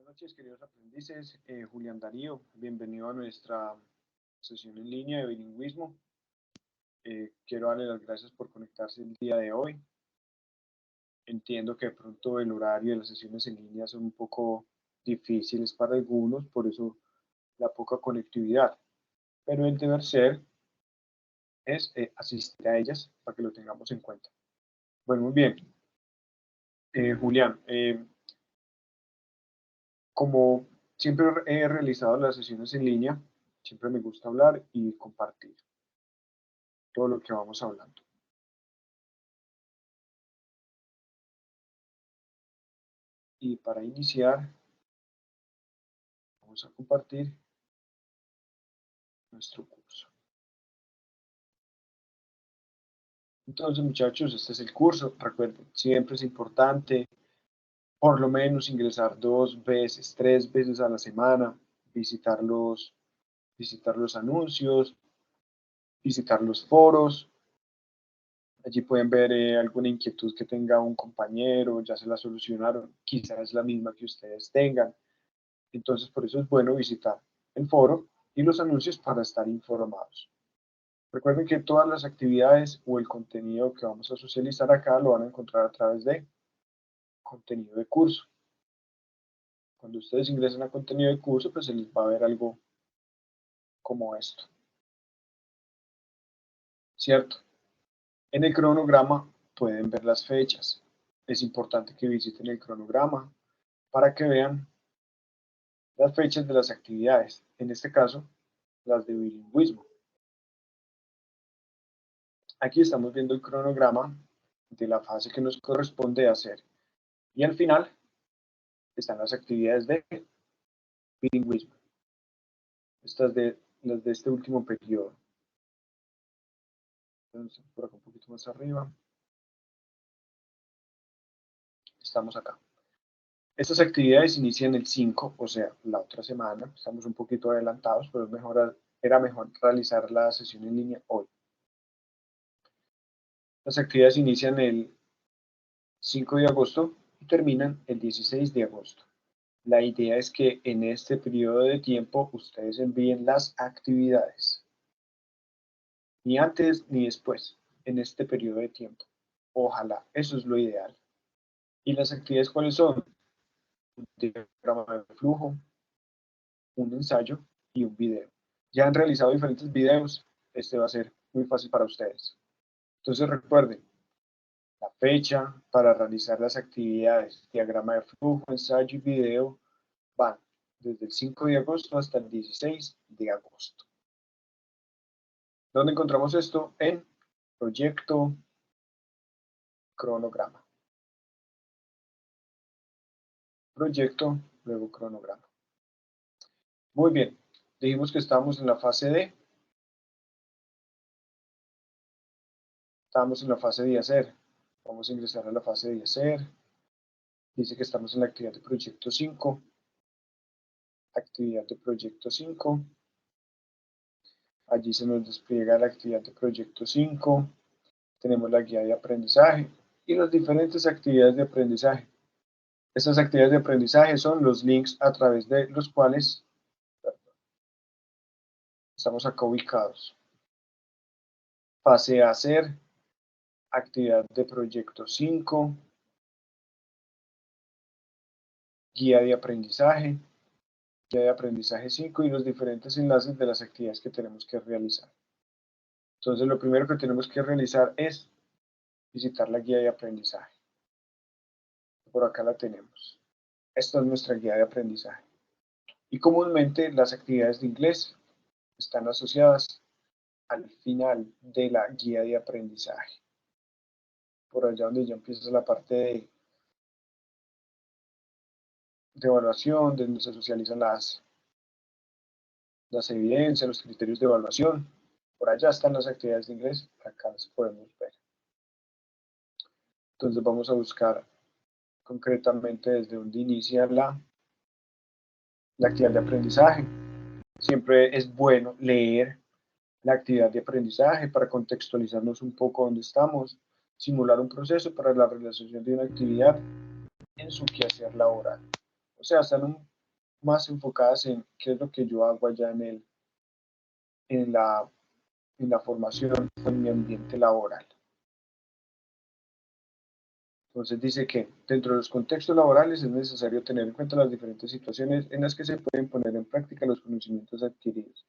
noches, queridos aprendices. Julián Darío, bienvenido a nuestra sesión en línea de bilingüismo. Quiero darle las gracias por conectarse el día de hoy. Entiendo que de pronto el horario de las sesiones en línea son un poco difíciles para algunos, por eso la poca conectividad. Pero el deber ser es asistir a ellas para que lo tengamos en cuenta. Bueno, muy bien. Julián, como siempre he realizado las sesiones en línea, siempre me gusta hablar y compartir todo lo que vamos hablando. Y para iniciar, vamos a compartir nuestro curso. Entonces, muchachos, este es el curso. Recuerden, siempre es importante por lo menos ingresar 2 veces, 3 veces a la semana, visitar los anuncios, visitar los foros. Allí pueden ver alguna inquietud que tenga un compañero, ya se la solucionaron, quizás es la misma que ustedes tengan. Entonces, por eso es bueno visitar el foro y los anuncios para estar informados. Recuerden que todas las actividades o el contenido que vamos a socializar acá lo van a encontrar a través de contenido de curso. Cuando ustedes ingresen a contenido de curso, pues se les va a ver algo como esto. ¿Cierto? En el cronograma pueden ver las fechas. Es importante que visiten el cronograma para que vean las fechas de las actividades. En este caso, las de bilingüismo. Aquí estamos viendo el cronograma de la fase que nos corresponde hacer. Y al final están las actividades de bilingüismo. Estas de las de este último periodo. Entonces, por acá un poquito más arriba. Estamos acá. Estas actividades inician el 5, o sea, la otra semana. Estamos un poquito adelantados, pero era mejor realizar la sesión en línea hoy. Las actividades inician el 5 de agosto y terminan el 16 de agosto. La idea es que en este periodo de tiempo ustedes envíen las actividades. Ni antes ni después, en este periodo de tiempo. Ojalá, eso es lo ideal. ¿Y las actividades cuáles son? Un diagrama de flujo, un ensayo y un video. Ya han realizado diferentes videos, este va a ser muy fácil para ustedes. Entonces recuerden, la fecha para realizar las actividades, diagrama de flujo, ensayo y video van desde el 5 de agosto hasta el 16 de agosto. ¿Dónde encontramos esto? En proyecto cronograma. Proyecto, luego cronograma. Muy bien, dijimos que estamos en la fase D. Estamos en la fase de hacer. Vamos a ingresar a la fase de hacer. Dice que estamos en la actividad de proyecto 5. Actividad de proyecto 5. Allí se nos despliega la actividad de proyecto 5. Tenemos la guía de aprendizaje y las diferentes actividades de aprendizaje. Estas actividades de aprendizaje son los links a través de los cuales estamos acá ubicados. Fase a hacer, actividad de proyecto 5, guía de aprendizaje 5 y los diferentes enlaces de las actividades que tenemos que realizar. Entonces, lo primero que tenemos que realizar es visitar la guía de aprendizaje. Por acá la tenemos. Esta es nuestra guía de aprendizaje. Y comúnmente las actividades de inglés están asociadas al final de la guía de aprendizaje. Por allá donde ya empieza la parte de evaluación, donde se socializan las evidencias, los criterios de evaluación. Por allá están las actividades de inglés, acá las podemos ver. Entonces vamos a buscar concretamente desde donde inicia la actividad de aprendizaje. Siempre es bueno leer la actividad de aprendizaje para contextualizarnos un poco dónde estamos, simular un proceso para la realización de una actividad en su quehacer laboral. O sea, están más enfocadas en qué es lo que yo hago allá en la, en la formación o en mi ambiente laboral. Entonces dice que dentro de los contextos laborales es necesario tener en cuenta las diferentes situaciones en las que se pueden poner en práctica los conocimientos adquiridos.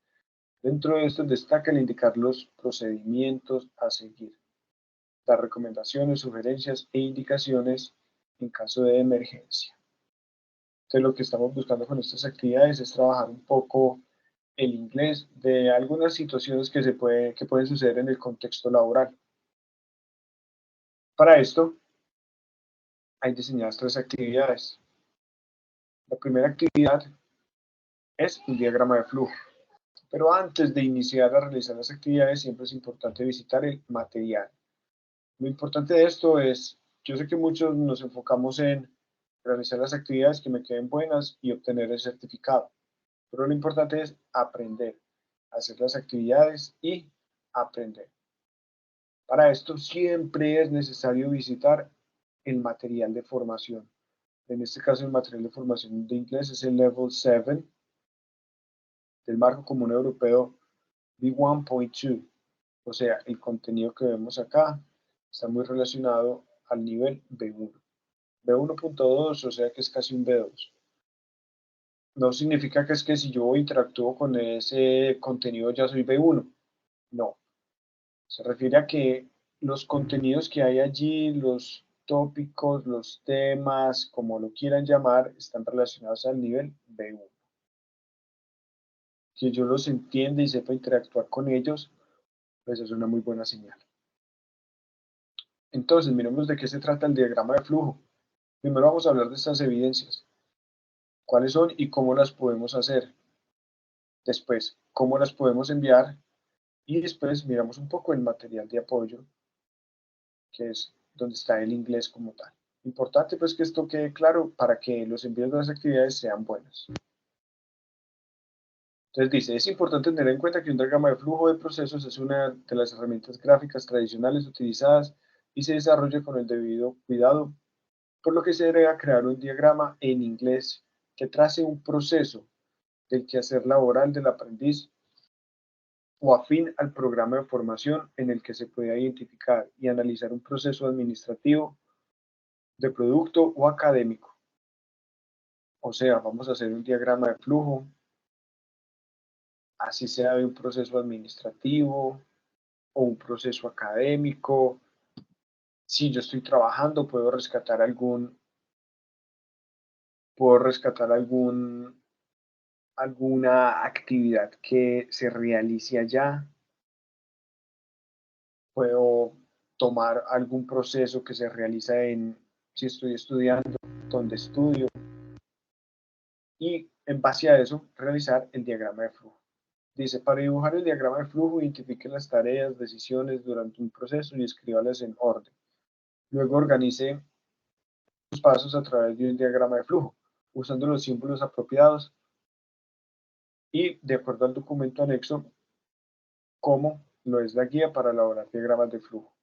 Dentro de esto destaca el indicar los procedimientos a seguir, dar recomendaciones, sugerencias e indicaciones en caso de emergencia. Entonces lo que estamos buscando con estas actividades es trabajar un poco el inglés de algunas situaciones que pueden suceder en el contexto laboral. Para esto hay diseñadas tres actividades. La primera actividad es un diagrama de flujo. Pero antes de iniciar a realizar las actividades, siempre es importante visitar el material. Lo importante de esto es, yo sé que muchos nos enfocamos en realizar las actividades que me queden buenas y obtener el certificado, pero lo importante es aprender, hacer las actividades y aprender. Para esto siempre es necesario visitar el material de formación. En este caso, el material de formación de inglés es el Level 7 del Marco Común Europeo B1.2. O sea, el contenido que vemos acá está muy relacionado al nivel B1. B1.2, o sea que es casi un B2. No significa que es que si yo interactúo con ese contenido ya soy B1. No. Se refiere a que los contenidos que hay allí, los tópicos, los temas, como lo quieran llamar, están relacionados al nivel B1. Que yo los entienda y sepa interactuar con ellos, pues es una muy buena señal. Entonces, miremos de qué se trata el diagrama de flujo. Primero vamos a hablar de estas evidencias, cuáles son y cómo las podemos hacer. Después, cómo las podemos enviar y después miramos un poco el material de apoyo, que es donde está el inglés como tal. Importante pues que esto quede claro para que los envíos de las actividades sean buenos. Entonces dice, es importante tener en cuenta que un diagrama de flujo de procesos es una de las herramientas gráficas tradicionales utilizadas y se desarrolla con el debido cuidado, por lo que se debe crear un diagrama en inglés que trace un proceso del quehacer laboral del aprendiz o afín al programa de formación en el que se pueda identificar y analizar un proceso administrativo, de producto o académico. O sea, vamos a hacer un diagrama de flujo, así sea de un proceso administrativo o un proceso académico. Si yo estoy trabajando, puedo rescatar alguna actividad que se realice allá, puedo tomar algún proceso que se realiza si estoy estudiando, donde estudio, y en base a eso realizar el diagrama de flujo. Dice, para dibujar el diagrama de flujo, identifique las tareas, decisiones durante un proceso y escríbalas en orden. Luego organice los pasos a través de un diagrama de flujo, usando los símbolos apropiados y, de acuerdo al documento anexo, como lo es la guía para elaborar diagramas de flujo.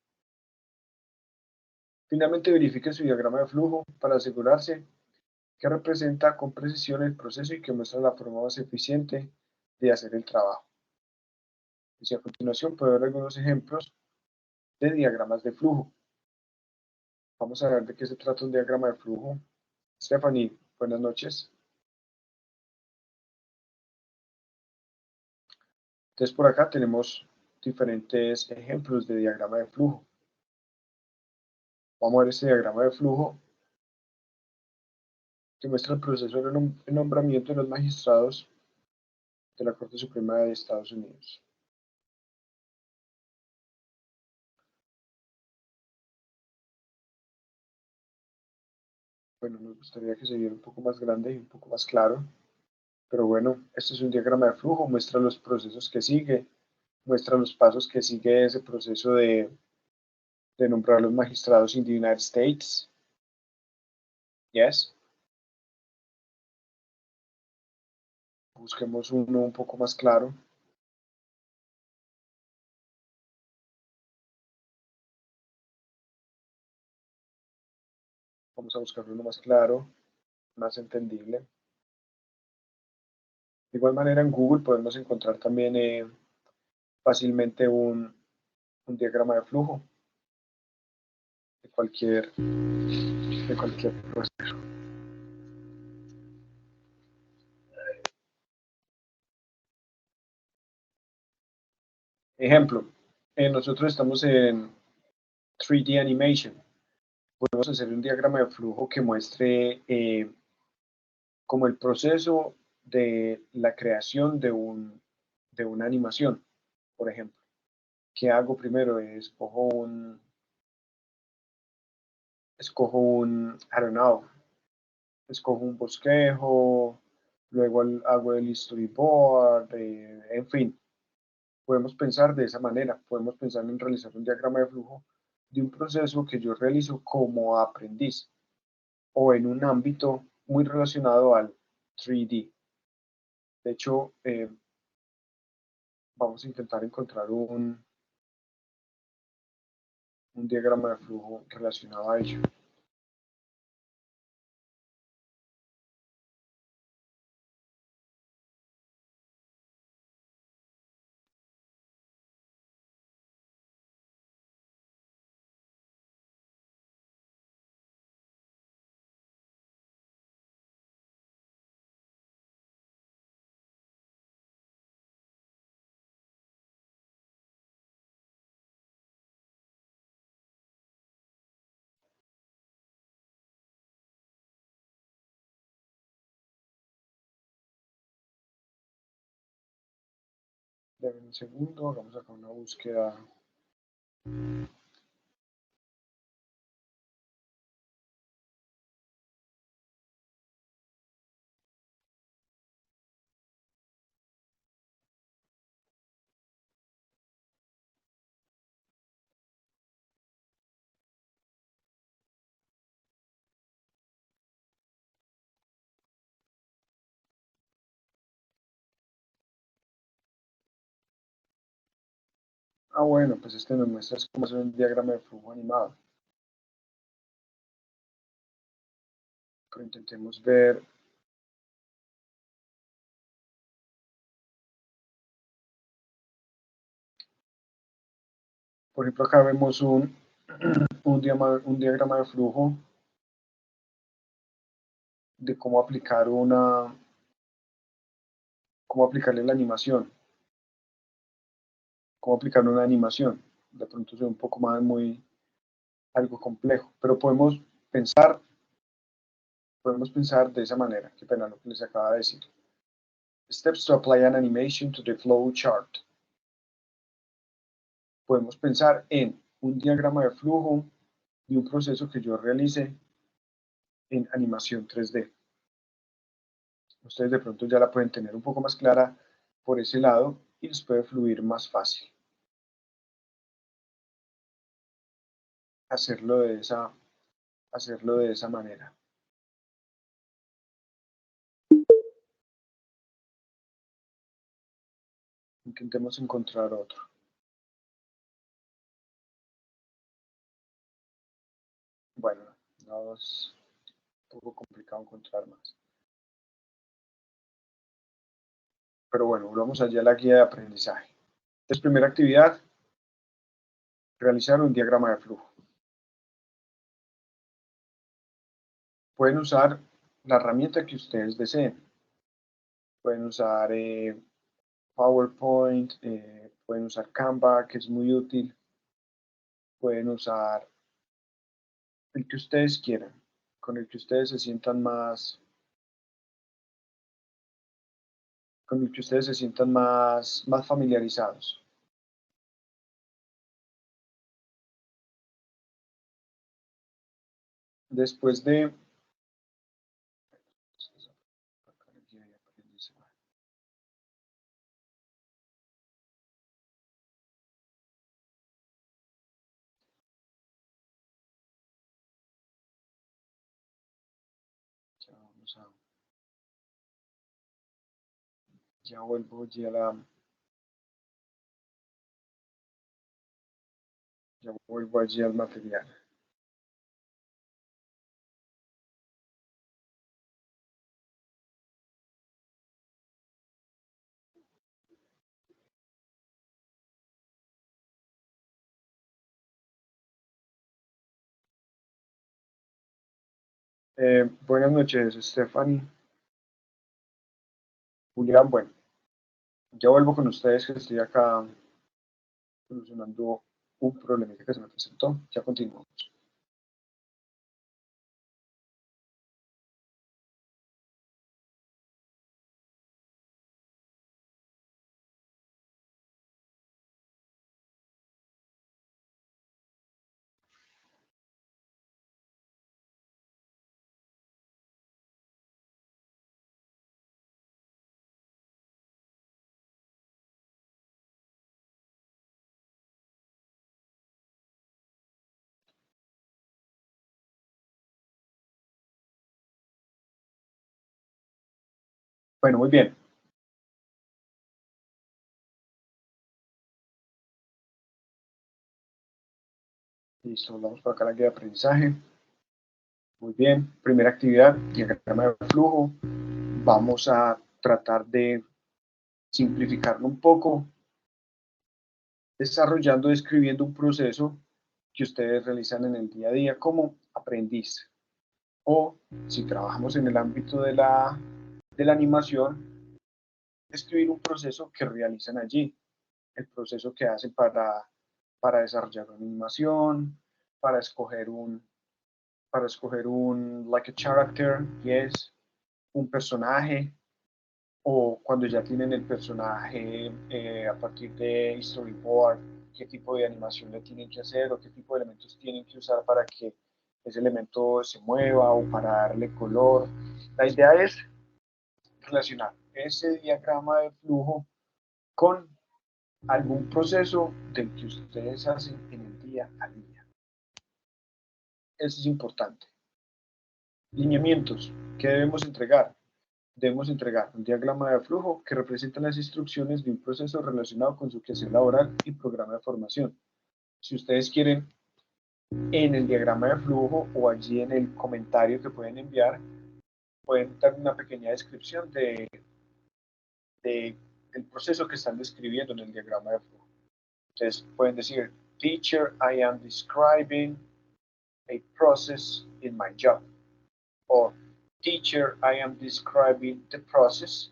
Finalmente, verifique su diagrama de flujo para asegurarse que representa con precisión el proceso y que muestra la forma más eficiente de hacer el trabajo. Y a continuación puede ver algunos ejemplos de diagramas de flujo. Vamos a ver de qué se trata un diagrama de flujo. Stephanie, buenas noches. Entonces por acá tenemos diferentes ejemplos de diagrama de flujo. Vamos a ver este diagrama de flujo que muestra el proceso de nombramiento de los magistrados de la Corte Suprema de Estados Unidos. Bueno, nos gustaría que se viera un poco más grande y un poco más claro, pero bueno, este es un diagrama de flujo, muestra los procesos que sigue, muestra los pasos que sigue ese proceso de nombrar los magistrados in the United States. Yes. Busquemos uno un poco más claro. Vamos a buscar uno más claro, más entendible. De igual manera en Google podemos encontrar también fácilmente un diagrama de flujo de cualquier proceso. Ejemplo, nosotros estamos en 3D Animation. Podemos hacer un diagrama de flujo que muestre como el proceso de la creación de una animación, por ejemplo. ¿Qué hago primero? I don't know, escojo un bosquejo, luego hago el storyboard, en fin, podemos pensar de esa manera, podemos pensar en realizar un diagrama de flujo de un proceso que yo realizo como aprendiz o en un ámbito muy relacionado al 3D. De hecho, vamos a intentar encontrar un diagrama de flujo relacionado a ello. Deme un segundo, hagamos acá una búsqueda. Bueno, pues este nos muestra cómo hacer un diagrama de flujo animado. Pero intentemos ver. Por ejemplo, acá vemos un diagrama de flujo de cómo aplicarle la animación, cómo aplicar una animación. De pronto es un poco más algo complejo, pero podemos pensar de esa manera. Qué pena lo que les acaba de decir. Steps to apply an animation to the flow chart. Podemos pensar en un diagrama de flujo de un proceso que yo realice en animación 3D. Ustedes de pronto ya la pueden tener un poco más clara por ese lado y les puede fluir más fácil hacerlo de esa manera. Intentemos encontrar otro. Bueno, no es un poco complicado encontrar más. Pero bueno, volvamos allá a la guía de aprendizaje. Entonces, primera actividad, realizar un diagrama de flujo. Pueden usar la herramienta que ustedes deseen. Pueden usar PowerPoint, pueden usar Canva, que es muy útil. Pueden usar el que ustedes quieran, con el que ustedes se sientan más familiarizados. Después de ya vuelvo allí al material. Buenas noches, Stephanie. Julián, bueno, ya vuelvo con ustedes que estoy acá solucionando un problemita que se me presentó. Ya continuamos. Bueno, muy bien. Listo, vamos por acá a la guía de aprendizaje. Muy bien. Primera actividad, diagrama de flujo. Vamos a tratar de simplificarlo un poco, desarrollando, describiendo un proceso que ustedes realizan en el día a día como aprendiz. O si trabajamos en el ámbito de la animación, escribir un proceso que realizan allí, el proceso que hacen para desarrollar una animación, para escoger un like a character, yes, un personaje, o cuando ya tienen el personaje a partir de storyboard, qué tipo de animación le tienen que hacer o qué tipo de elementos tienen que usar para que ese elemento se mueva o para darle color. La idea es relacionar ese diagrama de flujo con algún proceso del que ustedes hacen en el día a día. Eso es importante. Lineamientos. ¿Qué debemos entregar? Debemos entregar un diagrama de flujo que representa las instrucciones de un proceso relacionado con su quehacer laboral y programa de formación. Si ustedes quieren, en el diagrama de flujo o allí en el comentario que pueden enviar, pueden dar una pequeña descripción del proceso que están describiendo en el diagrama de flujo. Entonces pueden decir, teacher, I am describing a process in my job. Or, teacher, I am describing the process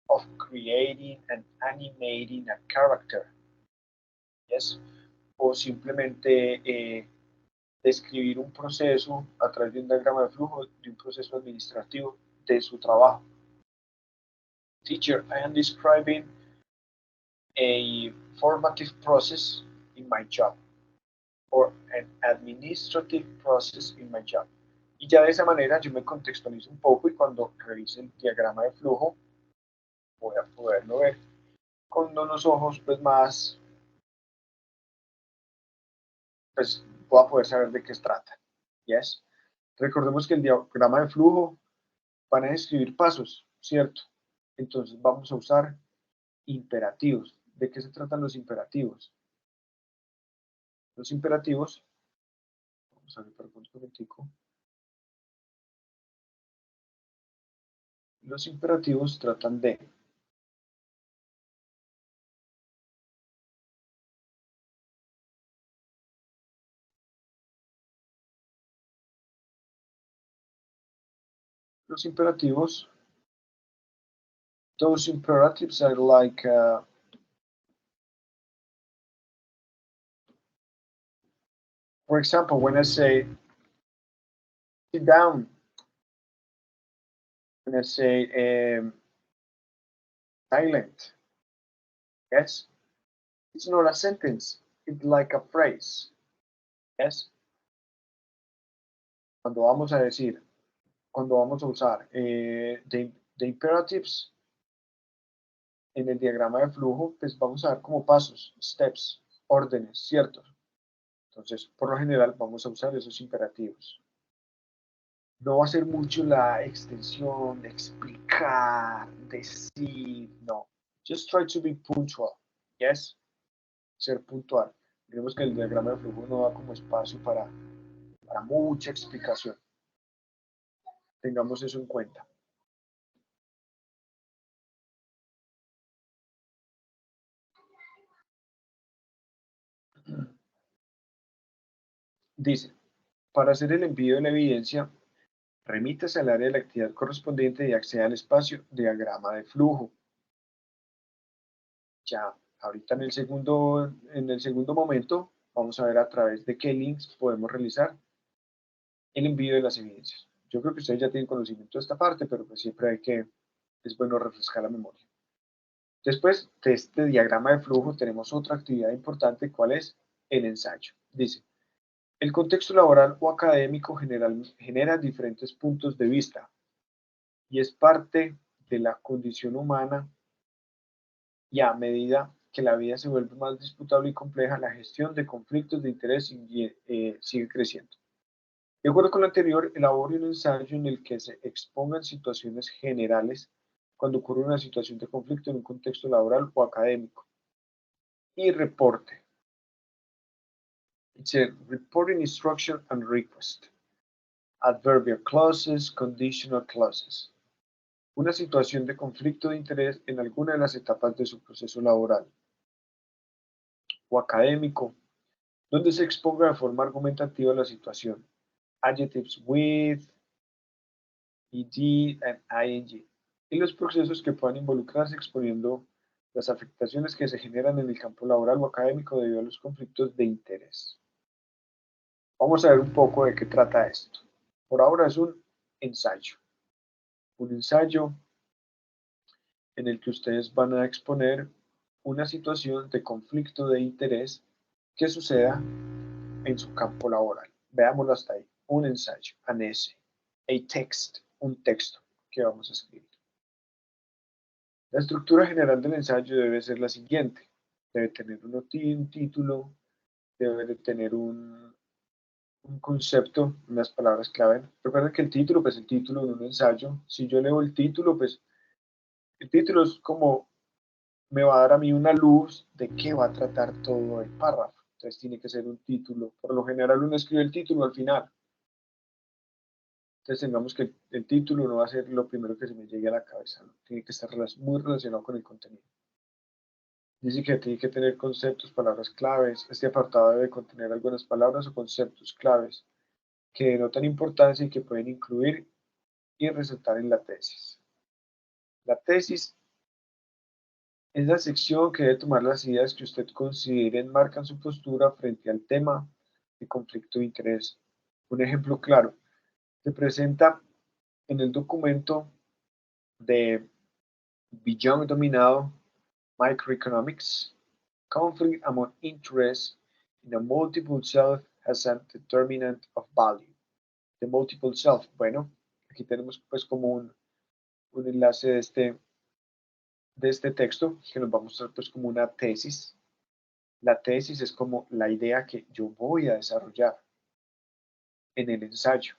of creating and animating a character. Yes. O simplemente describir un proceso a través de un diagrama de flujo de un proceso administrativo de su trabajo. Teacher, I am describing a formative process in my job. Or an administrative process in my job. Y ya de esa manera yo me contextualizo un poco y cuando revise el diagrama de flujo voy a poderlo ver con unos ojos pues más, pues voy a poder saber de qué se trata. Yes. Recordemos que el diagrama de flujo van a describir pasos, ¿cierto? Entonces vamos a usar imperativos. ¿De qué se tratan los imperativos? Los imperativos, vamos a ver por un momentico. Los imperativos tratan de los imperativos. Those imperatives are like for example, when I say sit down, when I say silent, yes, it's not a sentence, it's like a phrase, yes. Cuando vamos a decir, cuando vamos a usar the imperatives en el diagrama de flujo, pues vamos a dar como pasos, steps, órdenes, ¿cierto? Entonces, por lo general, vamos a usar esos imperativos. No va a ser mucho la extensión de explicar, decir, no. Just try to be punctual, yes? Ser puntual. Vemos que el diagrama de flujo no da como espacio para mucha explicación. Tengamos eso en cuenta. Dice, para hacer el envío de la evidencia, Remítase al área de la actividad correspondiente y acceda al espacio diagrama de flujo. Ya, ahorita en el segundo momento, vamos a ver a través de qué links podemos realizar el envío de las evidencias. Yo creo que ustedes ya tienen conocimiento de esta parte, pero pues siempre es bueno refrescar la memoria. Después de este diagrama de flujo tenemos otra actividad importante, ¿cuál es? El ensayo. Dice, el contexto laboral o académico genera diferentes puntos de vista y es parte de la condición humana, y a medida que la vida se vuelve más disputable y compleja, la gestión de conflictos de interés sigue creciendo. De acuerdo con lo anterior, elabore un ensayo en el que se expongan situaciones generales cuando ocurre una situación de conflicto en un contexto laboral o académico. Y reporte. It's a reporting instruction and request. Adverbial clauses, conditional clauses. Una situación de conflicto de interés en alguna de las etapas de su proceso laboral o académico, donde se exponga de forma argumentativa la situación. Adjectives with, ed and ing. Y los procesos que puedan involucrarse exponiendo las afectaciones que se generan en el campo laboral o académico debido a los conflictos de interés. Vamos a ver un poco de qué trata esto. Por ahora es un ensayo. Un ensayo en el que ustedes van a exponer una situación de conflicto de interés que suceda en su campo laboral. Veámoslo hasta ahí. Un ensayo, an essay, a text, un texto que vamos a escribir. La estructura general del ensayo debe ser la siguiente. Debe tener un título, debe de tener un concepto, unas palabras clave. Recuerden que el título, pues el título de un ensayo, si yo leo el título, pues el título es como me va a dar a mí una luz de qué va a tratar todo el párrafo. Entonces tiene que ser un título. Por lo general uno escribe el título al final. Entonces tengamos que el título no va a ser lo primero que se me llegue a la cabeza, ¿no? Tiene que estar muy relacionado con el contenido. Dice que tiene que tener conceptos, palabras claves. Este apartado debe contener algunas palabras o conceptos claves que denotan importancia y que pueden incluir y resaltar en la tesis. La tesis es la sección que debe tomar las ideas que usted considere enmarcan su postura frente al tema de conflicto de interés. Un ejemplo claro se presenta en el documento de Beyond dominado Microeconomics. Conflict among interests in a multiple self has a determinant of value. The multiple self, bueno, aquí tenemos pues como un enlace de este texto que nos va a mostrar pues como una tesis. La tesis es como la idea que yo voy a desarrollar en el ensayo.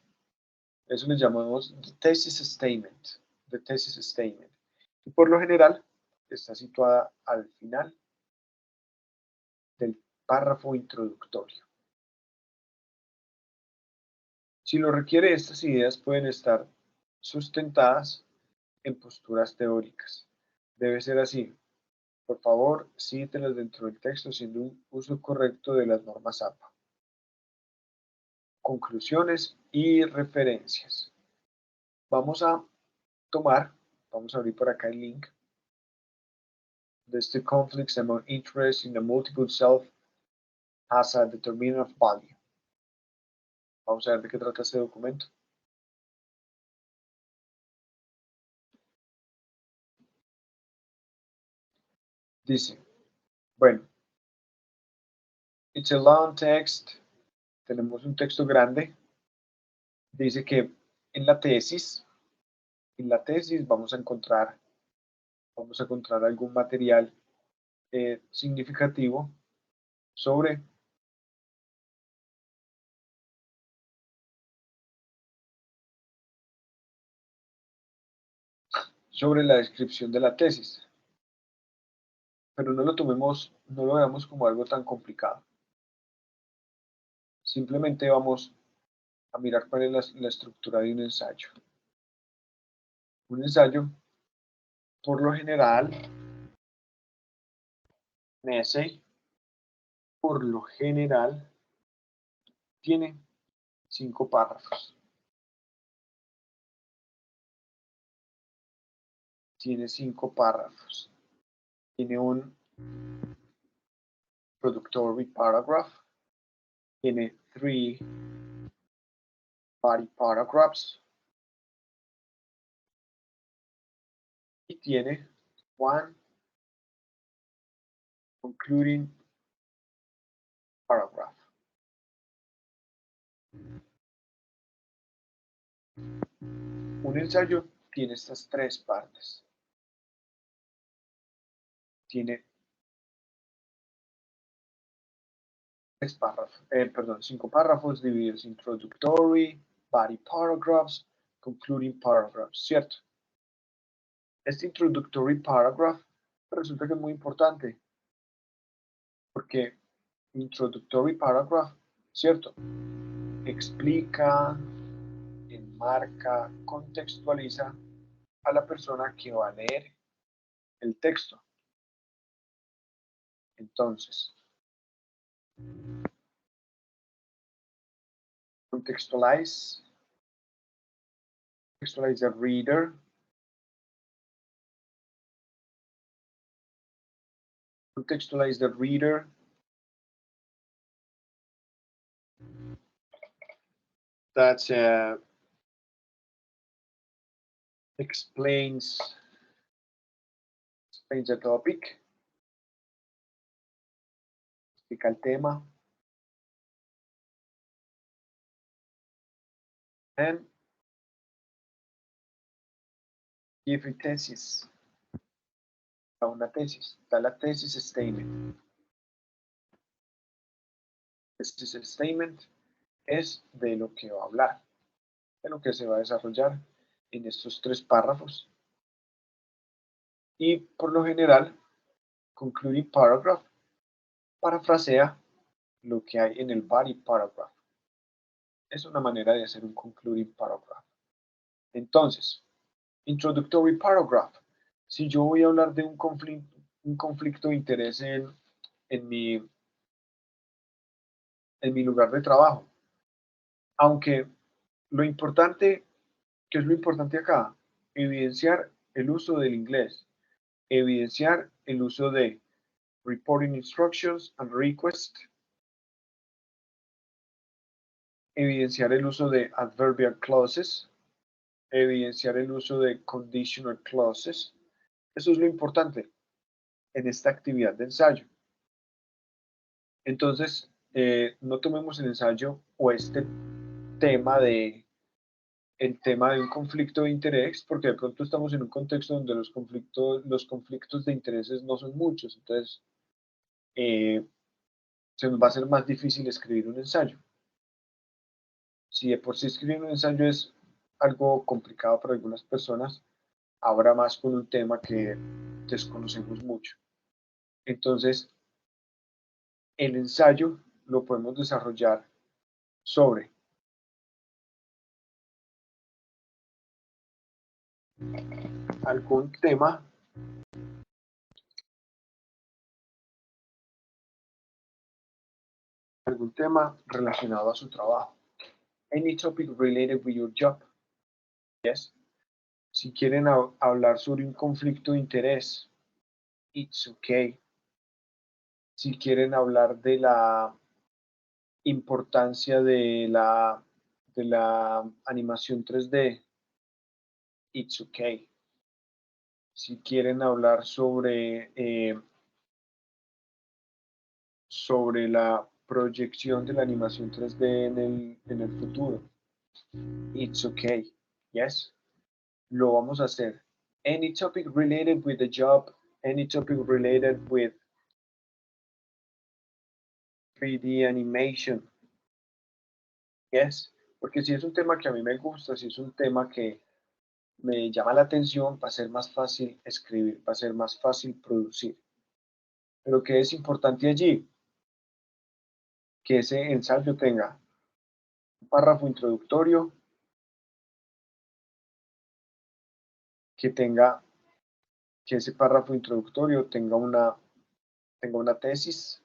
Eso le llamamos the thesis statement. The thesis statement. Y por lo general está situada al final del párrafo introductorio. Si lo requiere, estas ideas pueden estar sustentadas en posturas teóricas. Debe ser así. Por favor, cítelas dentro del texto haciendo un uso correcto de las normas APA. Conclusiones y referencias. Vamos a vamos a abrir por acá el link. The conflicts among interests in a multiple self has a determinant of value. Vamos a ver de qué trata este documento. Dice, bueno, it's a long text. Tenemos un texto grande. Dice que en la tesis vamos a encontrar algún material significativo sobre la descripción de la tesis, pero no lo veamos como algo tan complicado. Simplemente vamos a mirar cuál es la estructura de un ensayo. Un ensayo, por lo general, un essay, por lo general, tiene 5 párrafos. tiene 5 párrafos. Tiene un introductory paragraph, tiene 3 body paragraphs y tiene 1 concluding paragraph. Un ensayo tiene estas 3 partes. Tiene 5 párrafos divididos: introductory, body paragraphs, concluding paragraphs, ¿cierto? Este introductory paragraph resulta que es muy importante porque introductory paragraph, ¿cierto? Explica, enmarca, contextualiza a la persona que va a leer el texto. Entonces, contextualize the reader, contextualize the reader, that's explains the topic, explica el tema, and give a thesis, da una tesis, da la tesis statement. Este statement es de lo que va a hablar, de lo que se va a desarrollar en estos 3 párrafos. Y por lo general, concluding paragraph parafrasea lo que hay en el body paragraph. Es una manera de hacer un concluding paragraph. Entonces, introductory paragraph. Si yo voy a hablar de un conflicto de interés en mi lugar de trabajo, aunque lo importante, ¿qué es lo importante acá? Evidenciar el uso del inglés, evidenciar el uso de reporting instructions and request, evidenciar el uso de adverbial clauses, evidenciar el uso de conditional clauses. Eso es lo importante en esta actividad de ensayo. Entonces, no tomemos el ensayo o este tema el tema de un conflicto de interés, porque de pronto estamos en un contexto donde los conflictos de intereses no son muchos, entonces se nos va a hacer más difícil escribir un ensayo. Si de por sí escribir un ensayo es algo complicado para algunas personas, habrá más con un tema que desconocemos mucho. Entonces, el ensayo lo podemos desarrollar sobre algún tema relacionado a su trabajo. Any topic related with your job. Yes. Si quieren hablar sobre un conflicto de interés, it's okay. Si quieren hablar de la importancia de la animación 3D, it's okay. Si quieren hablar sobre la proyección de la animación 3D en el futuro, it's okay. Yes. Lo vamos a hacer. Any topic related with the job, any topic related with 3D animation. Yes, porque si es un tema que a mí me gusta, si es un tema que me llama la atención, va a ser más fácil escribir, va a ser más fácil producir. Pero ¿qué es importante allí? Que ese ensayo tenga un párrafo introductorio, que ese párrafo introductorio tenga una tesis,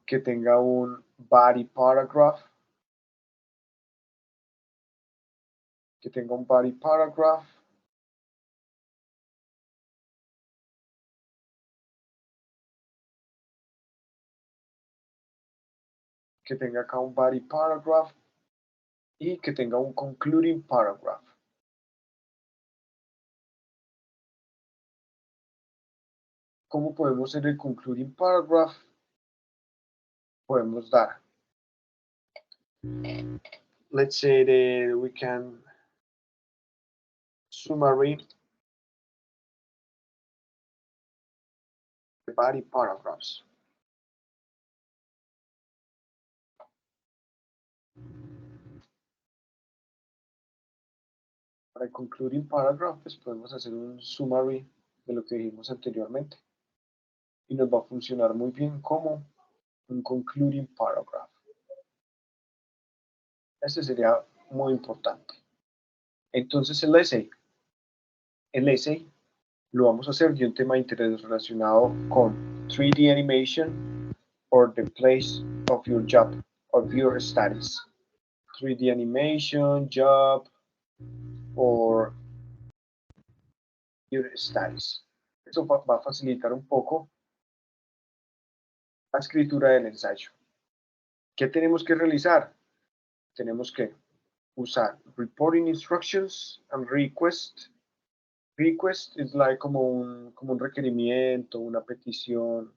que tenga un body paragraph, que tenga un body paragraph, que tenga acá un body paragraph y que tenga un concluding paragraph. ¿Cómo podemos hacer el concluding paragraph? Podemos dar, let's say that we can summary the body paragraphs. Para el concluding paragraph, pues podemos hacer un summary de lo que dijimos anteriormente. Y nos va a funcionar muy bien como un concluding paragraph. Este sería muy importante. Entonces el essay lo vamos a hacer de un tema de interés relacionado con 3D animation or the place of your job, of your studies. 3D animation, job, or your studies. Eso va a facilitar un poco la escritura del ensayo. ¿Qué tenemos que realizar? Tenemos que usar reporting instructions and request. Request es like como un requerimiento, una petición.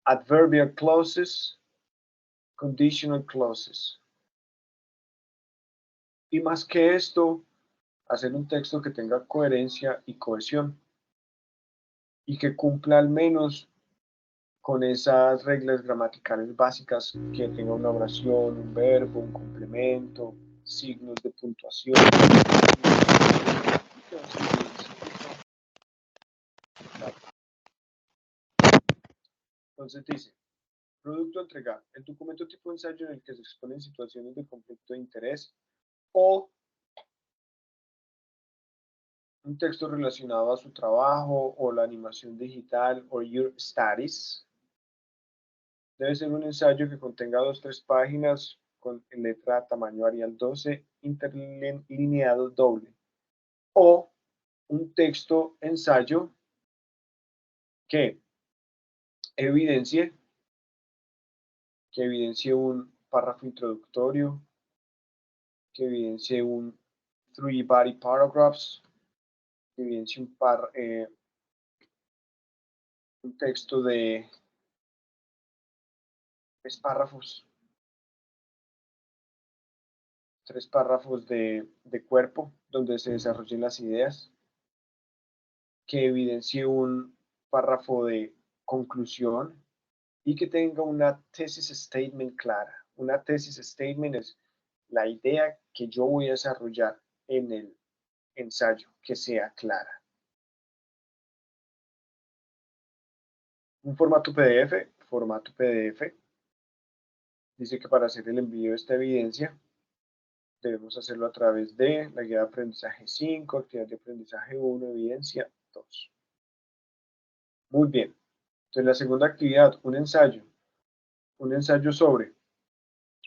Adverbial clauses, conditional clauses. Y más que esto, hacer un texto que tenga coherencia y cohesión y que cumpla al menos con esas reglas gramaticales básicas, que tenga una oración, un verbo, un complemento, signos de puntuación. Entonces dice, producto a entregar, el documento tipo ensayo en el que se exponen situaciones de conflicto de interés o un texto relacionado a su trabajo o la animación digital o your studies. Debe ser un ensayo que contenga 2 o 3 páginas con letra tamaño Arial 12 interlineado doble. O un texto ensayo que evidencie un párrafo introductorio, que evidencie un 3 body paragraphs, que evidencie un texto de 3 párrafos, 3 párrafos de cuerpo donde se desarrollen las ideas, que evidencie un párrafo de conclusión y que tenga una thesis statement clara. Una thesis statement es la idea que yo voy a desarrollar en el ensayo, que sea clara. Un formato PDF, dice que para hacer el envío de esta evidencia debemos hacerlo a través de la guía de aprendizaje 5, actividad de aprendizaje 1, evidencia 2. Muy bien. Entonces la segunda actividad, un ensayo sobre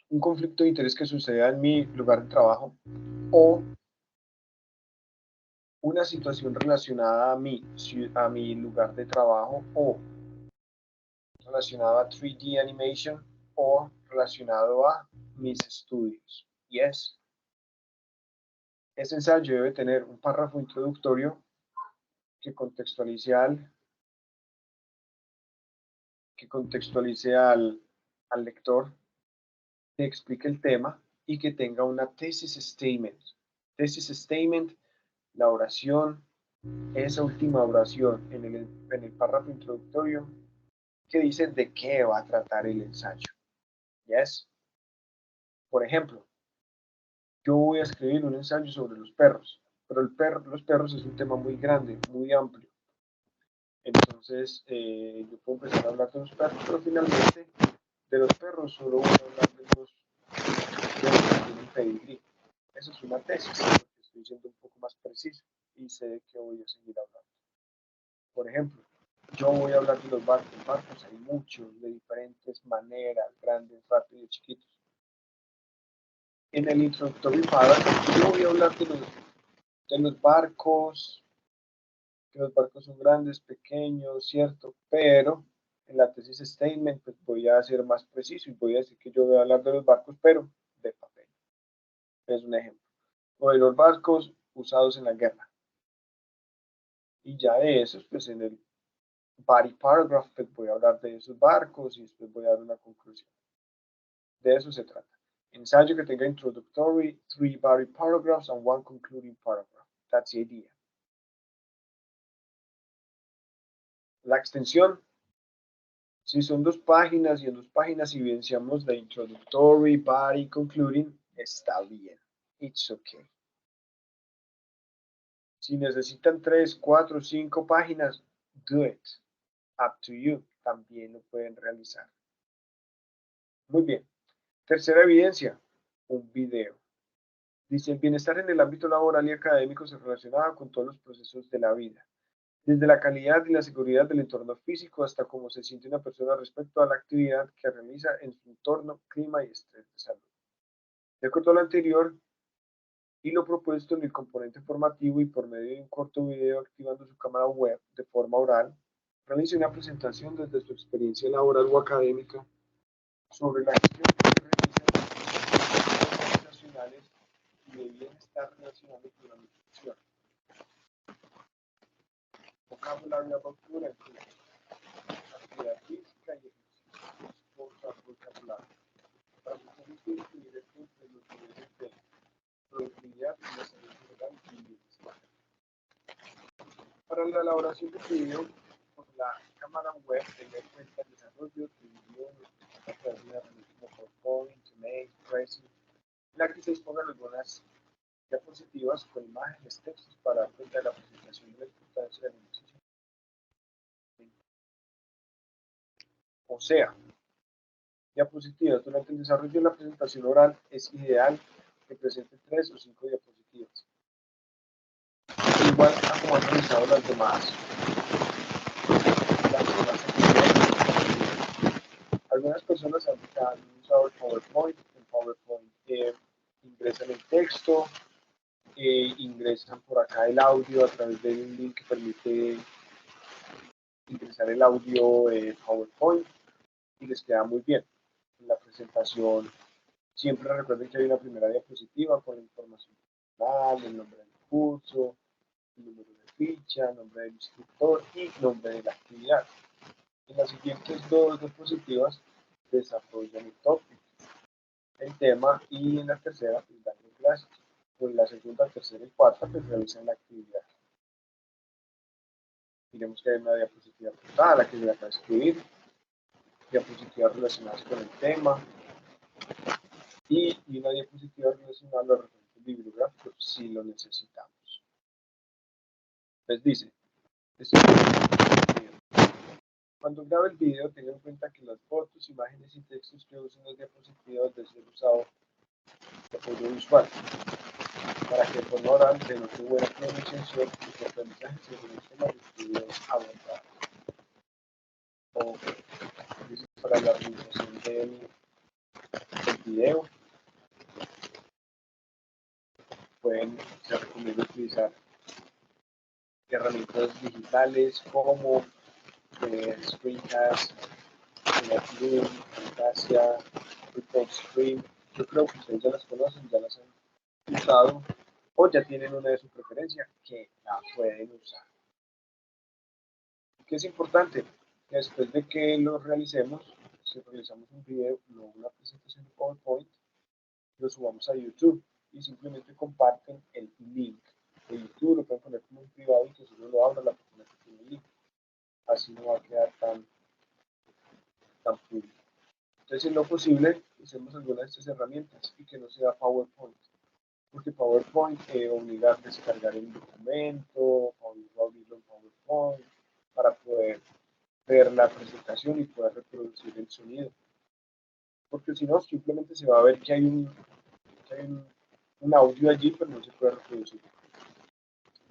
un conflicto de interés que suceda en mi lugar de trabajo o una situación relacionada a mi lugar de trabajo o relacionado a 3D animation o relacionado a mis estudios. Yes. Ese ensayo debe tener un párrafo introductorio que contextualice al lector, que explique el tema y que tenga una thesis statement. Thesis statement, la oración, esa última oración en el párrafo introductorio que dice de qué va a tratar el ensayo. Yes. Por ejemplo, yo voy a escribir un ensayo sobre los perros, pero los perros es un tema muy grande, muy amplio. Entonces, yo puedo empezar a hablar de los perros, pero finalmente de los perros solo voy a hablar de los que tienen pedigrí. Eso es una tesis, porque estoy siendo un poco más preciso y sé de qué voy a seguir hablando. Por ejemplo, yo voy a hablar de los barcos. Barcos hay muchos, de diferentes maneras, grandes, rápidos, chiquitos. En el introductory paragraph yo voy a hablar de los barcos, que los barcos son grandes, pequeños, cierto, pero en la tesis statement pues voy a ser más preciso y voy a decir que yo voy a hablar de los barcos, pero de papel. Es un ejemplo. O de los barcos usados en la guerra. Y ya de esos, pues en el body paragraph pues voy a hablar de esos barcos y después voy a dar una conclusión. De eso se trata. Ensayo que tenga introductory, 3 body paragraphs and 1 concluding paragraph. That's the idea. La extensión, si son 2 páginas y en 2 páginas evidenciamos la introductory, body, concluding, está bien. It's okay. Si necesitan 3, 4, 5 páginas, do it. Up to you. También lo pueden realizar. Muy bien. Tercera evidencia, un video. Dice, el bienestar en el ámbito laboral y académico se relaciona con todos los procesos de la vida, desde la calidad y la seguridad del entorno físico hasta cómo se siente una persona respecto a la actividad que realiza en su entorno, clima y estrés de salud. De acuerdo a lo anterior y lo propuesto en el componente formativo y por medio de un corto video activando su cámara web de forma oral, realice una presentación desde su experiencia laboral o académica sobre la gestión que realiza organizacionales y de bienestar relacionado con la nutrición. Vocabulario about food and food. Actividad física y ejercicios. Vocabulario. Para mujeres que escribir entre los niveles de productividad y la salud general y bienestar. Para la elaboración de video con la cámara web, tener en cuenta el desarrollo de video a través de herramientas como PowerPoint, Make, Prezi, en la que se expongan algunas diapositivas con imágenes, textos para dar cuenta de la presentación de la importancia del ejercicio. O sea, diapositivas. Durante el desarrollo de la presentación oral es ideal que presente 3 o 5 diapositivas. Igual a como han realizado las demás. Algunas personas han usado el PowerPoint. En PowerPoint ingresan el texto, ingresan por acá el audio a través de un link que permite ingresar el audio PowerPoint y les queda muy bien. En la presentación siempre recuerden que hay una primera diapositiva con la información personal, el nombre del curso, el número de ficha, el nombre del instructor y el nombre de la actividad. En las siguientes 2 diapositivas desarrollan el tópico, el tema y en la tercera pues dan las clases. En la segunda, tercera y cuarta pues realizan la actividad. Miremos que hay una diapositiva apuntada, la que se acaba de escribir, diapositivas relacionadas con el tema y una diapositiva relacionada a los referentes bibliográficos si lo necesitamos. Les dice, cuando grabe el video, tenga en cuenta que las fotos, imágenes y textos que usen las diapositivas deben ser usados de apoyo visual para que de forma oral denote buena pronunciación y que el aprendizaje se realice más estudio avanzado. O para la realización del video, se recomienda utilizar herramientas digitales como Screencast, Lightroom, Camtasia, Report Stream. Yo creo que ustedes ya las conocen, ya las han usado o ya tienen una de su preferencia que la pueden usar. ¿Qué es importante? Que después de que lo realicemos, si realizamos un video, no una presentación de PowerPoint, lo subamos a YouTube y simplemente comparten el link de YouTube, lo pueden poner como en privado y que solo lo abra la persona que tiene el link. Así no va a quedar tan público. Entonces, en lo posible, usemos alguna de estas herramientas y que no sea PowerPoint, porque PowerPoint obliga a descargar el documento, abrirlo en PowerPoint para poder ver la presentación y poder reproducir el sonido. Porque si no, simplemente se va a ver que hay un audio allí, pero no se puede reproducir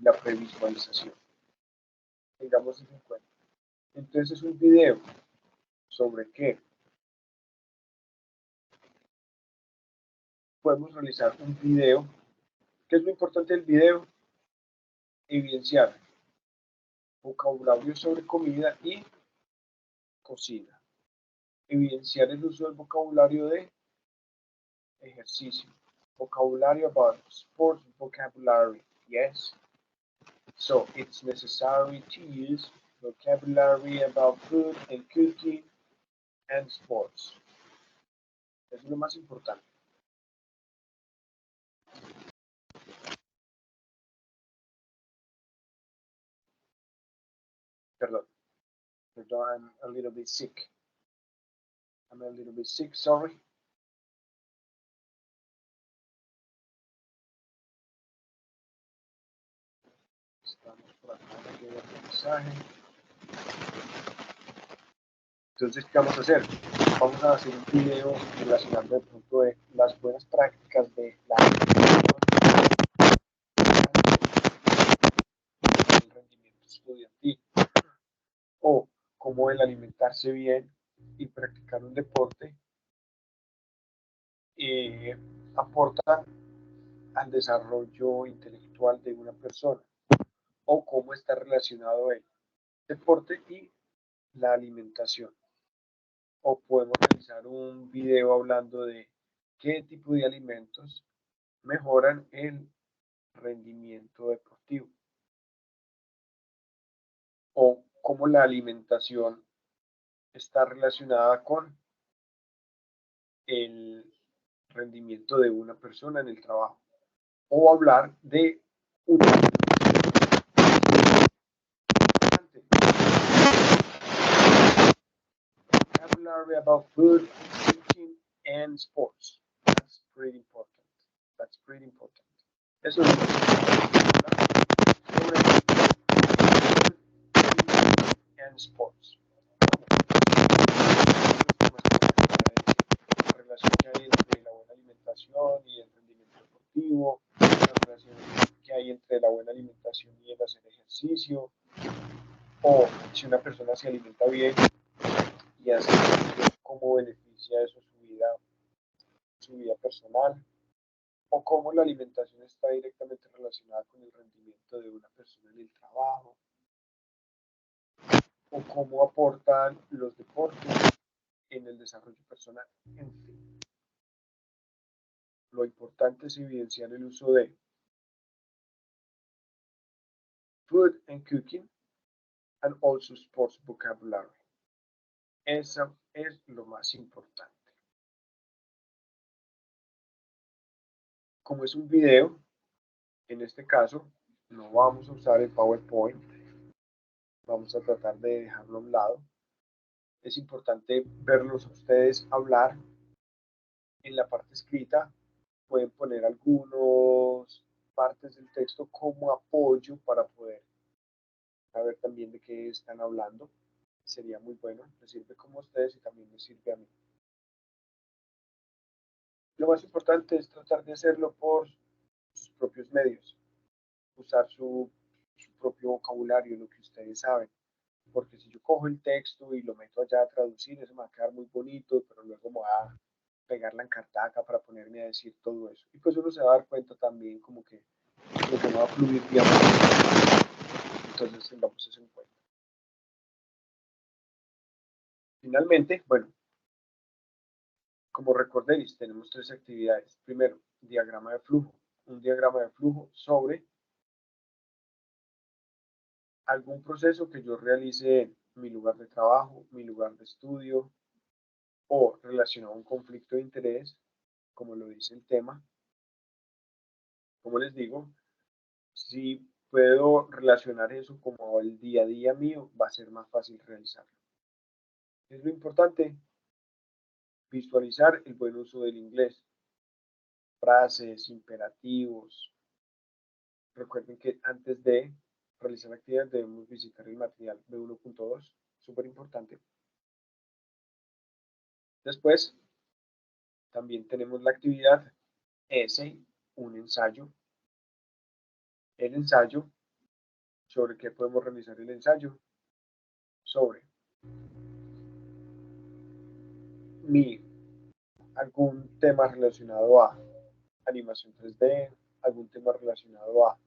la previsualización. Tengamos eso en cuenta. Entonces, es un video sobre qué. podemos realizar un video. ¿Qué es lo importante del video? Evidenciar vocabulario sobre comida y cocina. Evidenciar el uso del vocabulario de ejercicio. Vocabulary about sports vocabulary. Yes. So it's necessary to use vocabulary about food and cooking and sports. Eso es lo más importante. Perdón, I'm a little bit sick. I'm a little bit sick, sorry. Estamos por acá en el aprendizaje. Entonces, ¿qué vamos a hacer? Vamos a hacer un video relacionando de pronto de las buenas prácticas de la el rendimiento estudiantil o cómo el alimentarse bien y practicar un deporte aporta al desarrollo intelectual de una persona o cómo está relacionado el deporte y la alimentación. O podemos realizar un video hablando de qué tipo de alimentos mejoran el rendimiento deportivo o cómo la alimentación está relacionada con el rendimiento de una persona en el trabajo o hablar de una vocabulary about food, cooking, and sports. That's pretty important. That's pretty important. Eso es sobre and sports. La relación que hay entre la buena alimentación y el rendimiento deportivo, la relación que hay entre la buena alimentación y el hacer ejercicio, o si una persona se alimenta bien y hace ejercicio, cómo beneficia eso su vida personal, o cómo la alimentación está directamente relacionada con el rendimiento de una persona en el trabajo, o cómo aportan los deportes en el desarrollo personal. En fin, lo importante es evidenciar el uso de food and cooking and also sports vocabulary. Eso es lo más importante. Como es un video, en este caso no vamos a usar el PowerPoint, vamos a tratar de dejarlo a un lado. Es importante verlos a ustedes hablar. En la parte escrita pueden poner algunas partes del texto como apoyo para poder saber también de qué están hablando. Sería muy bueno, les sirve como a ustedes y también me sirve a mí. Lo más importante es tratar de hacerlo por sus propios medios, usar su propio vocabulario, lo que ustedes saben. Porque si yo cojo el texto y lo meto allá a traducir, eso me va a quedar muy bonito, pero luego me va a pegar la encartaca para ponerme a decir todo eso. Y pues uno se va a dar cuenta también como que lo que no va a fluir bien. Entonces tengamos eso en cuenta. Finalmente, bueno, como recordéis, tenemos tres actividades. Primero, diagrama de flujo. Un diagrama de flujo sobre algún proceso que yo realice en mi lugar de trabajo, mi lugar de estudio o relacionado a un conflicto de interés, como lo dice el tema. Como les digo, si puedo relacionar eso como el día a día mío, va a ser más fácil realizarlo. Es lo importante, visualizar el buen uso del inglés, frases, imperativos. Recuerden que antes de realizar la actividad debemos visitar el material B1.2, súper importante. Después, también tenemos la actividad S, un ensayo. El ensayo, ¿sobre qué podemos realizar el ensayo? Sobre algún tema relacionado a animación 3D, algún tema relacionado a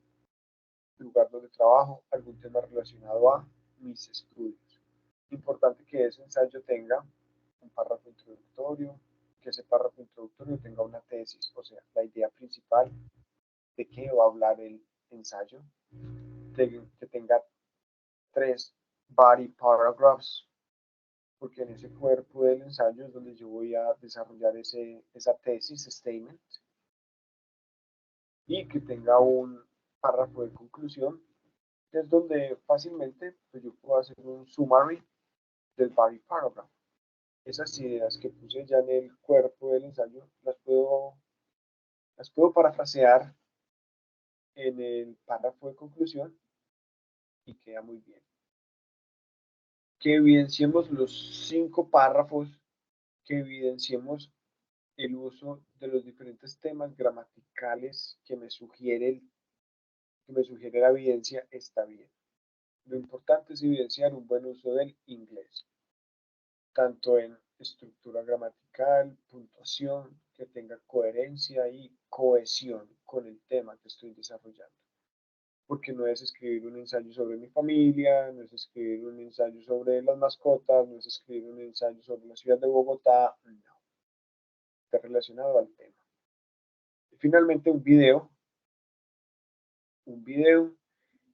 lugar donde trabajo, algún tema relacionado a mis estudios. Importante que ese ensayo tenga un párrafo introductorio, que ese párrafo introductorio tenga una tesis, o sea, la idea principal de qué va a hablar el ensayo, que tenga 3 body paragraphs, porque en ese cuerpo del ensayo es donde yo voy a desarrollar esa tesis, statement, y que tenga un párrafo de conclusión, que es donde fácilmente pues, yo puedo hacer un summary del body paragraph. Esas ideas que puse ya en el cuerpo del ensayo las puedo parafrasear en el párrafo de conclusión y queda muy bien. Que evidenciemos los 5 párrafos, que evidenciemos el uso de los diferentes temas gramaticales que me sugiere la evidencia, está bien. Lo importante es evidenciar un buen uso del inglés, tanto en estructura gramatical, puntuación, que tenga coherencia y cohesión con el tema que estoy desarrollando. Porque no es escribir un ensayo sobre mi familia, no es escribir un ensayo sobre las mascotas, no es escribir un ensayo sobre la ciudad de Bogotá, no, está relacionado al tema. Y finalmente un video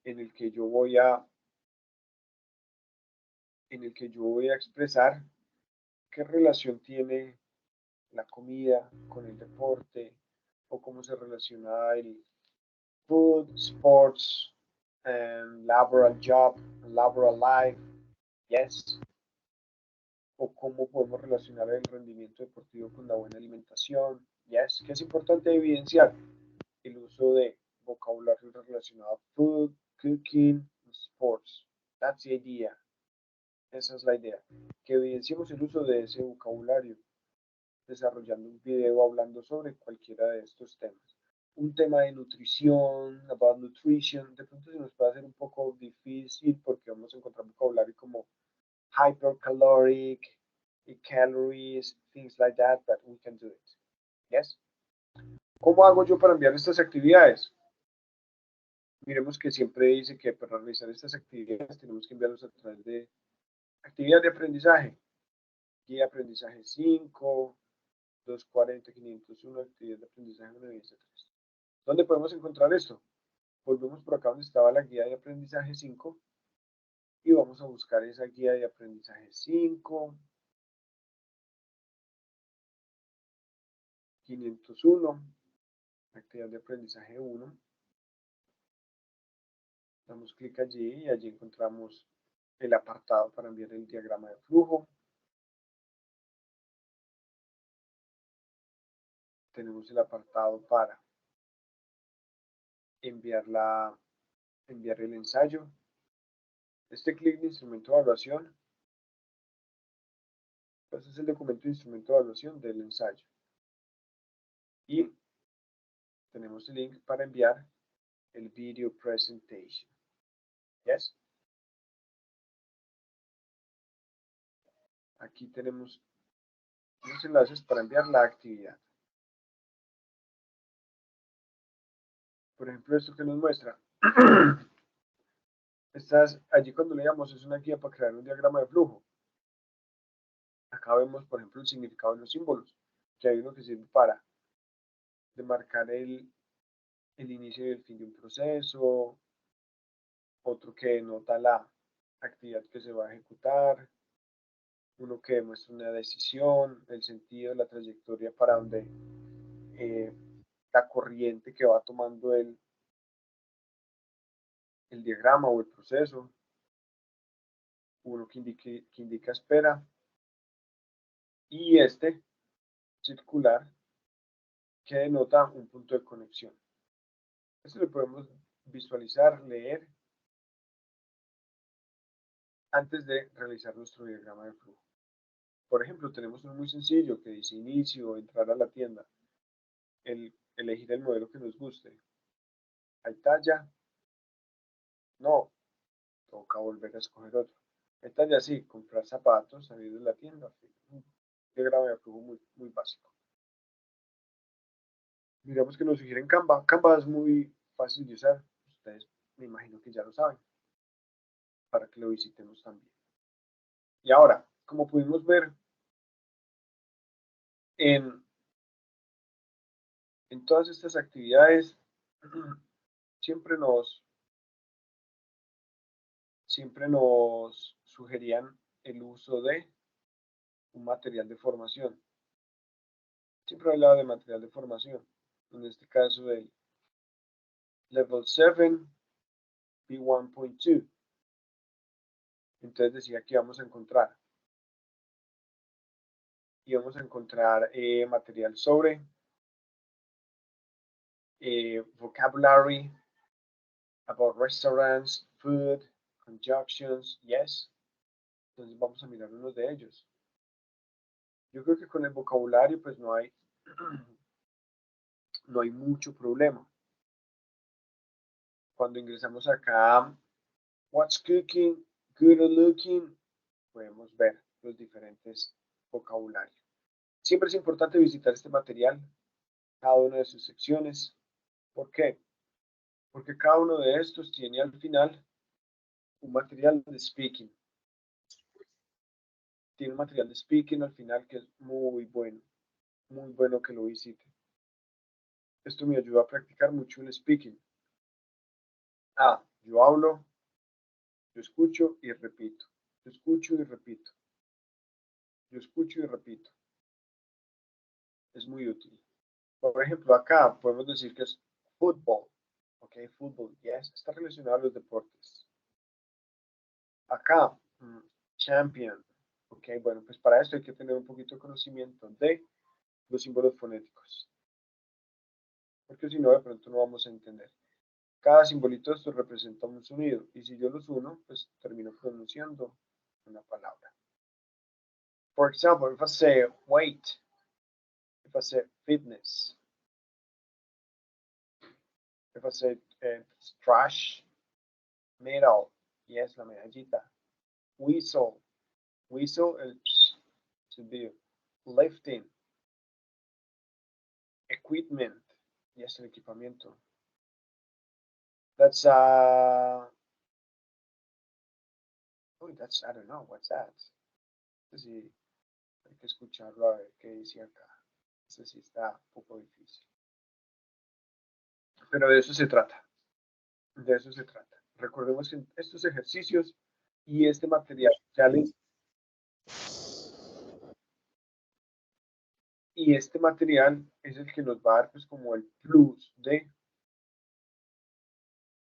en el que yo voy a expresar qué relación tiene la comida con el deporte o cómo se relaciona el food, sports, and laboral job, laboral life, yes, o cómo podemos relacionar el rendimiento deportivo con la buena alimentación, yes, que es importante evidenciar el uso de vocabulario relacionado a food, cooking, sports. That's the idea. Esa es la idea. Que evidenciemos el uso de ese vocabulario desarrollando un video hablando sobre cualquiera de estos temas. Un tema de nutrición, about nutrition, de pronto se nos puede hacer un poco difícil porque vamos a encontrar vocabulario como hypercaloric, calories, things like that, but we can do it. Yes? ¿Cómo hago yo para enviar estas actividades? Miremos que siempre dice que para realizar estas actividades tenemos que enviarlos a través de actividad de aprendizaje. Guía de aprendizaje 5, 240, 501, actividad de aprendizaje 903. ¿Dónde podemos encontrar esto? Volvemos por acá donde estaba la guía de aprendizaje 5 y vamos a buscar esa guía de aprendizaje 5, 501, actividad de aprendizaje 1. Damos clic allí y allí encontramos el apartado para enviar el diagrama de flujo. Tenemos el apartado para enviar el ensayo. Este clic de instrumento de evaluación, pues es el documento de instrumento de evaluación del ensayo. Y tenemos el link para enviar el video presentation. Yes. Aquí tenemos los enlaces para enviar la actividad. Por ejemplo, esto que nos muestra. Allí cuando leamos es una guía para crear un diagrama de flujo. Acá vemos, por ejemplo, el significado de los símbolos, que hay uno que sirve para demarcar el inicio y el fin de un proceso, otro que denota la actividad que se va a ejecutar, uno que demuestra una decisión, el sentido, la trayectoria para donde la corriente que va tomando el diagrama o el proceso, uno que indica espera, y este circular que denota un punto de conexión. Esto lo podemos visualizar, leer, antes de realizar nuestro diagrama de flujo. Por ejemplo, tenemos uno muy sencillo que dice inicio, entrar a la tienda, elegir el modelo que nos guste. Hay talla, no, toca volver a escoger otro. Hay talla, sí, comprar zapatos, salir de la tienda, un diagrama de flujo muy, muy básico. Miramos que nos sugieren Canva. Canva es muy fácil de usar. Ustedes me imagino que ya lo saben, para que lo visitemos también. Y ahora, como pudimos ver en, en todas estas actividades, siempre siempre nos sugerían el uso de un material de formación. Siempre hablaba de material de formación. En este caso, el Level 7 B1.2. Entonces decía que íbamos a encontrar material sobre vocabulary, about restaurants, food, conjunctions, yes. Entonces vamos a mirar unos de ellos. Yo creo que con el vocabulario pues no hay, no hay mucho problema. Cuando ingresamos acá, what's cooking, good looking, podemos ver los diferentes vocabularios. Siempre es importante visitar este material, cada una de sus secciones. ¿Por qué? Porque cada uno de estos tiene al final un material de speaking. Tiene un material de speaking al final que es muy bueno que lo visite. Esto me ayuda a practicar mucho el speaking. Yo hablo, yo escucho y repito. Yo escucho y repito. Yo escucho y repito. Es muy útil. Por ejemplo, acá podemos decir que es fútbol. Ok, fútbol, yes, está relacionado a los deportes. Acá, champion. Ok, bueno, pues para esto hay que tener un poquito de conocimiento de los símbolos fonéticos. Porque si no, de pronto no vamos a entender. Cada simbolito de estos representa un sonido. Y si yo los uno, pues termino pronunciando una palabra. For example, if I say weight, if I say fitness, if I say trash, medal, yes, la medallita, whistle, whistle, el silbido, lifting, equipment, yes, el equipamiento. That's that's, I don't know, what's that? Sí, hay que escucharlo a ver qué dice acá. Eso sí está un poco difícil. Pero de eso se trata. De eso se trata. Recordemos que estos ejercicios y este material es el que nos va a dar pues como el plus de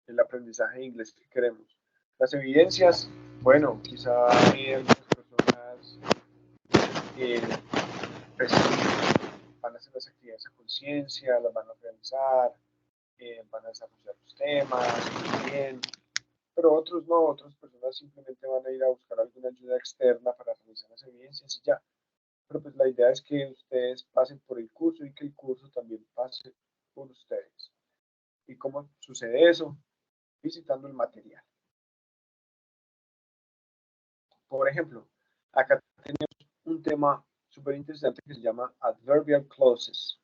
el aprendizaje de inglés que queremos. Las evidencias, bueno, quizá hay algunas personas que pues, van a hacer las actividades a conciencia, las van a realizar, van a desarrollar los temas, muy bien, pero otros no, otras personas simplemente van a ir a buscar alguna ayuda externa para realizar las evidencias y ya. Pero pues la idea es que ustedes pasen por el curso y que el curso también pase por ustedes. ¿Y cómo sucede eso? Visitando el material. Por ejemplo, acá tenemos un tema súper interesante que se llama adverbial clauses.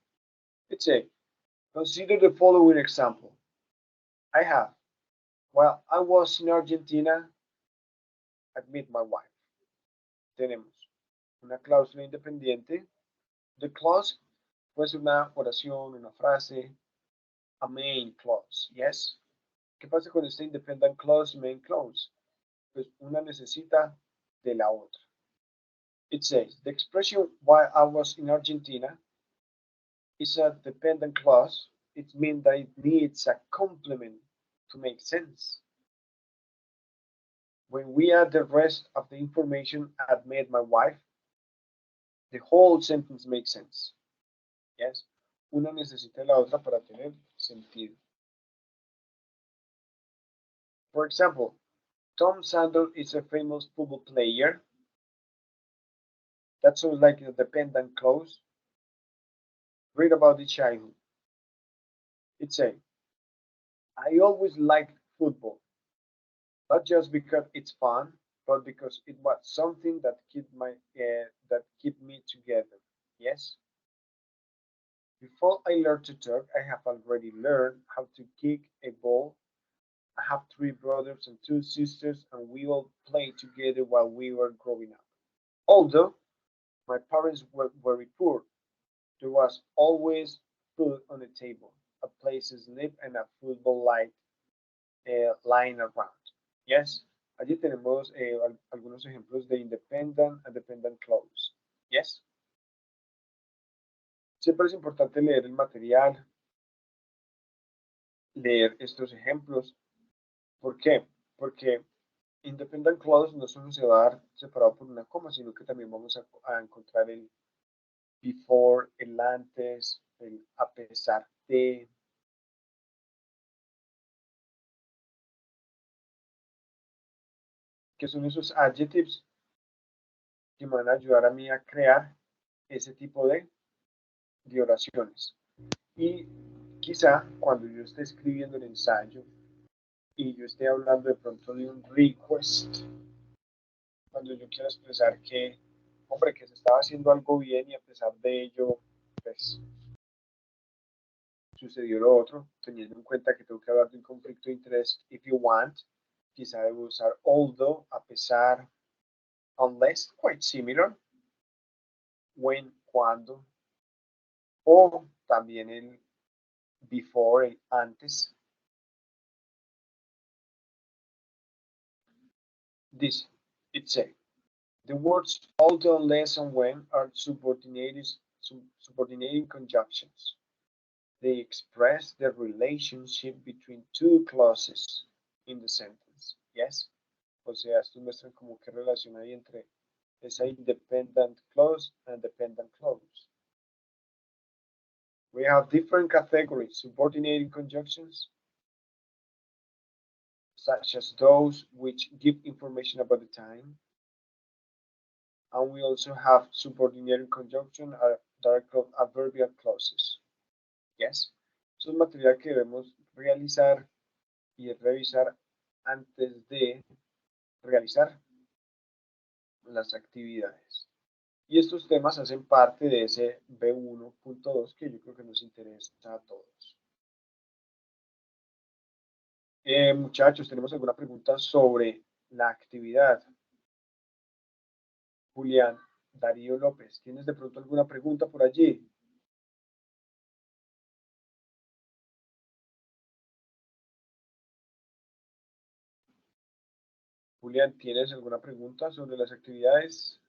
It's a, consider the following example. I have, while I was in Argentina, I met my wife. Tenemos una cláusula independiente. The clause puede ser una oración, una frase, a main clause, yes. ¿Qué pasa con este independent clause, main clause? Pues una necesita de la otra. It says, the expression while I was in Argentina is a dependent clause. It means that it needs a complement to make sense. When we add the rest of the information I had met my wife, the whole sentence makes sense. Yes? Una necesita de la otra para tener sentido. For example, Tom Sanders is a famous football player. That sounds like a dependent clause. Read about the childhood. It says, I always liked football, not just because it's fun, but because it was something that kept me together. Yes. Before I learn to talk, I have already learned how to kick a ball. I have three brothers and two sisters, and we all played together while we were growing up. Although my parents were very poor, there was always food on the table, a place to sleep, and a football light lying around. Yes, allí tenemos algunos ejemplos de independent and dependent clause. Yes. Siempre es importante leer el material, leer estos ejemplos. ¿Por qué? Porque independent clause no solo se va a dar separado por una coma, sino que también vamos a encontrar el before, el antes, el a pesar de, que son esos adjectives que me van a ayudar a mí a crear ese tipo de oraciones. Y quizá cuando yo esté escribiendo el ensayo y yo esté hablando de pronto de un request, cuando yo quiero expresar que, hombre, que se estaba haciendo algo bien y a pesar de ello, pues sucedió lo otro, teniendo en cuenta que tengo que hablar de un conflicto de interés, if you want, quizá debo usar although, a pesar, unless, quite similar, when, cuando, o también el before, el antes. This, it say, the words although, unless, and when are subordinating conjunctions. They express the relationship between two clauses in the sentence. Yes? O sea, estos muestran como qué relación hay entre esa independent clause and dependent clause. We have different categories, subordinating conjunctions, such as those which give information about the time. And we also have subordinating conjunction, that are called adverbial clauses. Yes? Eso es material que debemos realizar y revisar antes de realizar las actividades. Y estos temas hacen parte de ese B1.2 que yo creo que nos interesa a todos. Muchachos, ¿tenemos alguna pregunta sobre la actividad? Julián, Darío López, ¿tienes de pronto alguna pregunta por allí? Julián, ¿tienes alguna pregunta sobre las actividades?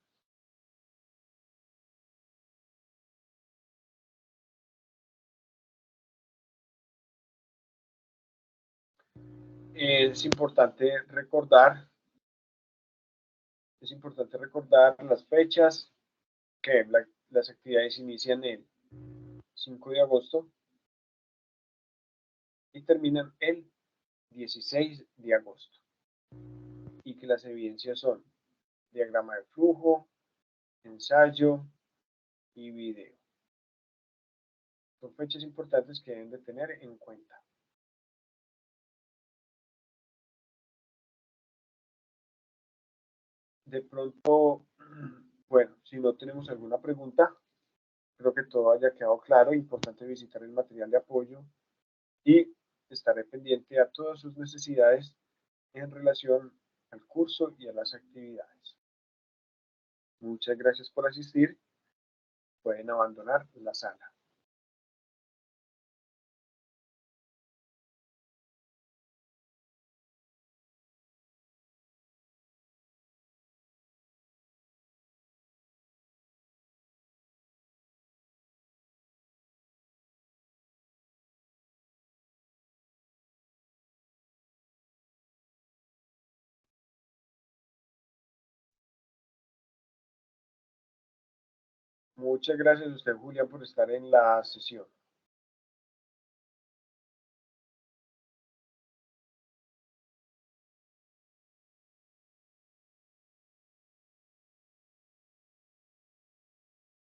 Es importante recordar las fechas que las actividades inician el 5 de agosto y terminan el 16 de agosto. Y que las evidencias son diagrama de flujo, ensayo y video. Son fechas importantes que deben de tener en cuenta. De pronto, bueno, si no tenemos alguna pregunta, creo que todo haya quedado claro. Importante visitar el material de apoyo y estaré pendiente a todas sus necesidades en relación al curso y a las actividades. Muchas gracias por asistir. Pueden abandonar la sala. Muchas gracias a usted, Julia, por estar en la sesión.